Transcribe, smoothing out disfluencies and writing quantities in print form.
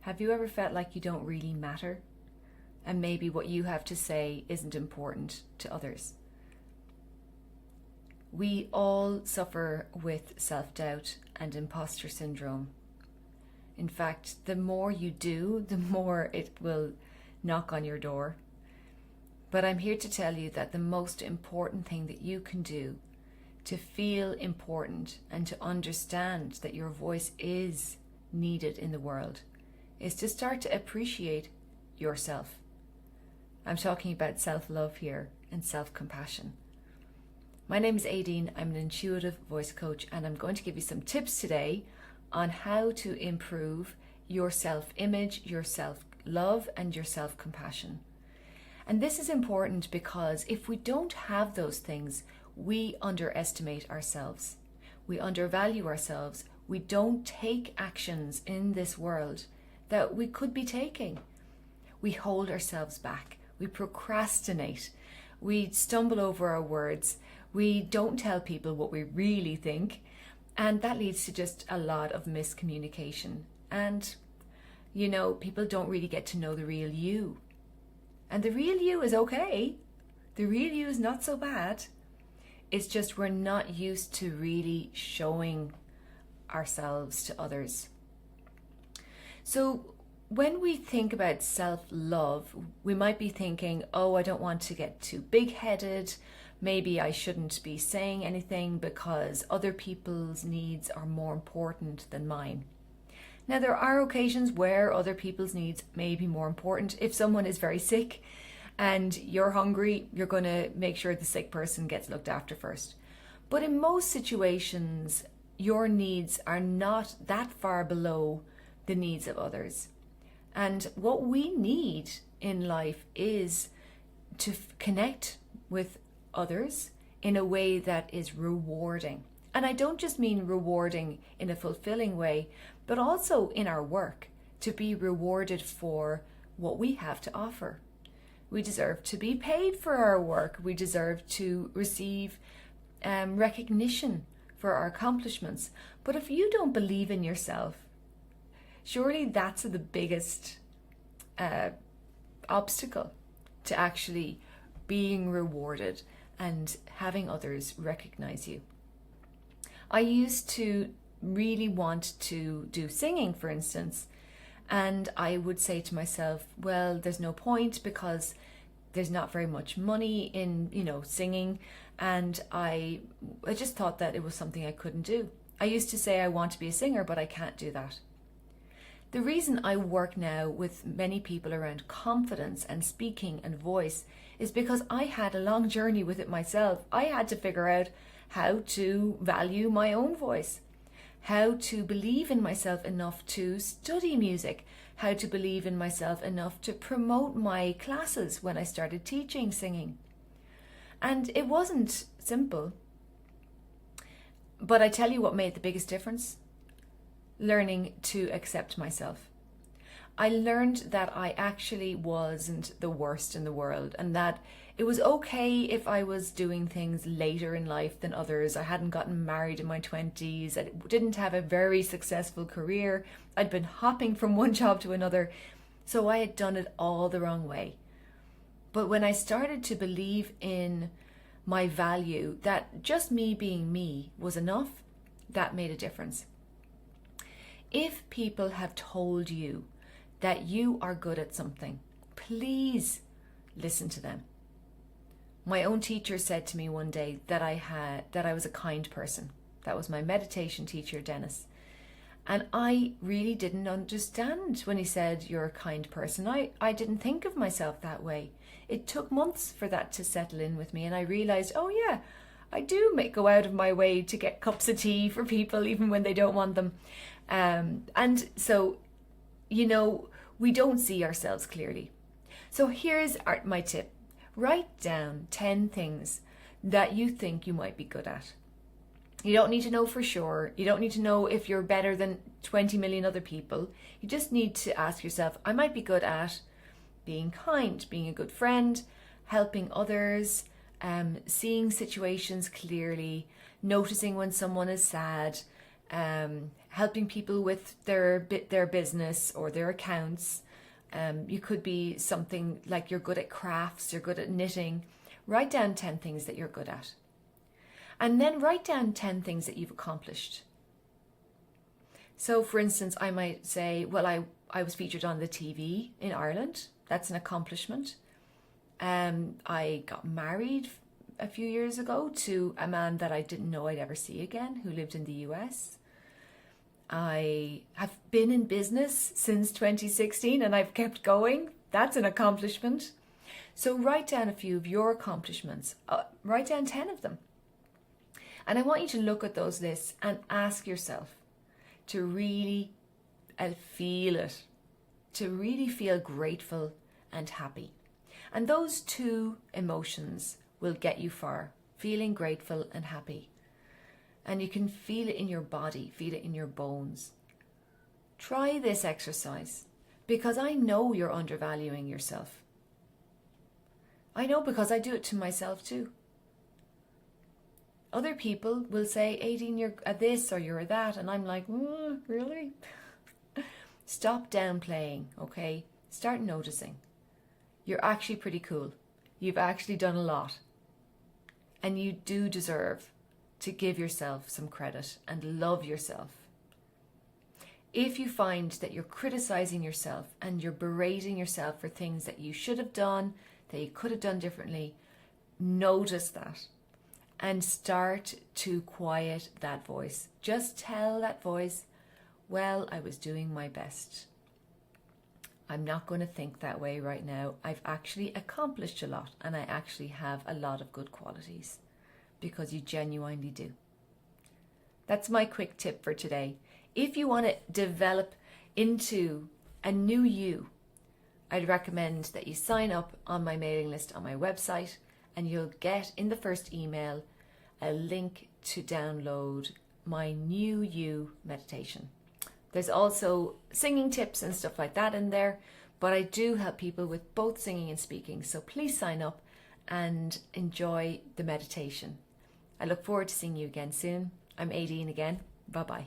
Have you ever felt like you don't really matter? And maybe what you have to say isn't important to others? We all suffer with self-doubt and imposter syndrome. In fact, the more you do, the more it will knock on your door. But I'm here to tell you that the most important thing that you can do to feel important and to understand that your voice is needed in the world is to start to appreciate yourself. I'm talking about self-love here and self-compassion. My name is Aideen. I'm an intuitive voice coach, and I'm going to give you some tips today on how to improve your self-image, your self-love, and your self-compassion. And this is important because if we don't have those things, we underestimate ourselves. We undervalue ourselves. We don't take actions in this world that we could be taking. We hold ourselves back. We procrastinate. We stumble over our words. We don't tell people what we really think. And that leads to just a lot of miscommunication. And, people don't really get to know the real you. And the real you is okay. The real you is not so bad. It's just we're not used to really showing ourselves to others. So when we think about self-love, we might be thinking, oh, I don't want to get too big-headed. Maybe I shouldn't be saying anything because other people's needs are more important than mine. Now, there are occasions where other people's needs may be more important. If someone is very sick and you're hungry, you're going to make sure the sick person gets looked after first. But in most situations, your needs are not that far below the needs of others. And what we need in life is to connect with others in a way that is rewarding. And I don't just mean rewarding in a fulfilling way, but also in our work, to be rewarded for what we have to offer. We deserve to be paid for our work. We deserve to receive recognition for our accomplishments. But if you don't believe in yourself, surely that's the biggest obstacle to actually being rewarded and having others recognize you. I used to really want to do singing, for instance, and I would say to myself, well, there's no point because there's not very much money in, singing, and I just thought that it was something I couldn't do. I used to say I want to be a singer, but I can't do that. The reason I work now with many people around confidence and speaking and voice is because I had a long journey with it myself. I had to figure out how to value my own voice, how to believe in myself enough to study music, how to believe in myself enough to promote my classes when I started teaching singing. And it wasn't simple. But I tell you what made the biggest difference: learning to accept myself. I learned that I actually wasn't the worst in the world, and that it was okay if I was doing things later in life than others. I hadn't gotten married in my 20s. I didn't have a very successful career. I'd been hopping from one job to another. So I had done it all the wrong way. But when I started to believe in my value, that just me being me was enough, that made a difference. If people have told you that you are good at something, please listen to them. My own teacher said to me one day that I was a kind person. That was my meditation teacher, Dennis. And I really didn't understand when he said you're a kind person. I didn't think of myself that way. It took months for that to settle in with me, and I realized, oh yeah, I do go out of my way to get cups of tea for people even when they don't want them. And so, we don't see ourselves clearly. So here's my tip. Write down 10 things that you think you might be good at. You don't need to know for sure. You don't need to know if you're better than 20 million other people. You just need to ask yourself, I might be good at being kind, being a good friend, helping others, seeing situations clearly, noticing when someone is sad, helping people with their business or their accounts. You could be something like you're good at crafts, you're good at knitting. Write down 10 things that you're good at. And then write down 10 things that you've accomplished. So for instance, I might say, well, I was featured on the TV in Ireland. That's an accomplishment. I got married a few years ago to a man that I didn't know I'd ever see again, who lived in the US. I have been in business since 2016 and I've kept going. That's an accomplishment. So write down a few of your accomplishments. Write down 10 of them. And I want you to look at those lists and ask yourself to really feel it, to really feel grateful and happy. And those two emotions will get you far, feeling grateful and happy. And you can feel it in your body, feel it in your bones. Try this exercise because I know you're undervaluing yourself. I know because I do it to myself too. Other people will say, Aideen, you're a this or you're a that. And I'm like, really? Stop downplaying, okay? Start noticing. You're actually pretty cool. You've actually done a lot. And you do deserve to give yourself some credit and love yourself. If you find that you're criticizing yourself and you're berating yourself for things that you should have done, that you could have done differently, notice that and start to quiet that voice. Just tell that voice, well, I was doing my best. I'm not going to think that way right now. I've actually accomplished a lot and I actually have a lot of good qualities, because you genuinely do. That's my quick tip for today. If you want to develop into a new you, I'd recommend that you sign up on my mailing list on my website, and you'll get in the first email a link to download my new you meditation. There's also singing tips and stuff like that in there, but I do help people with both singing and speaking. So please sign up and enjoy the meditation. I look forward to seeing you again soon. I'm Aideen again. Bye-bye.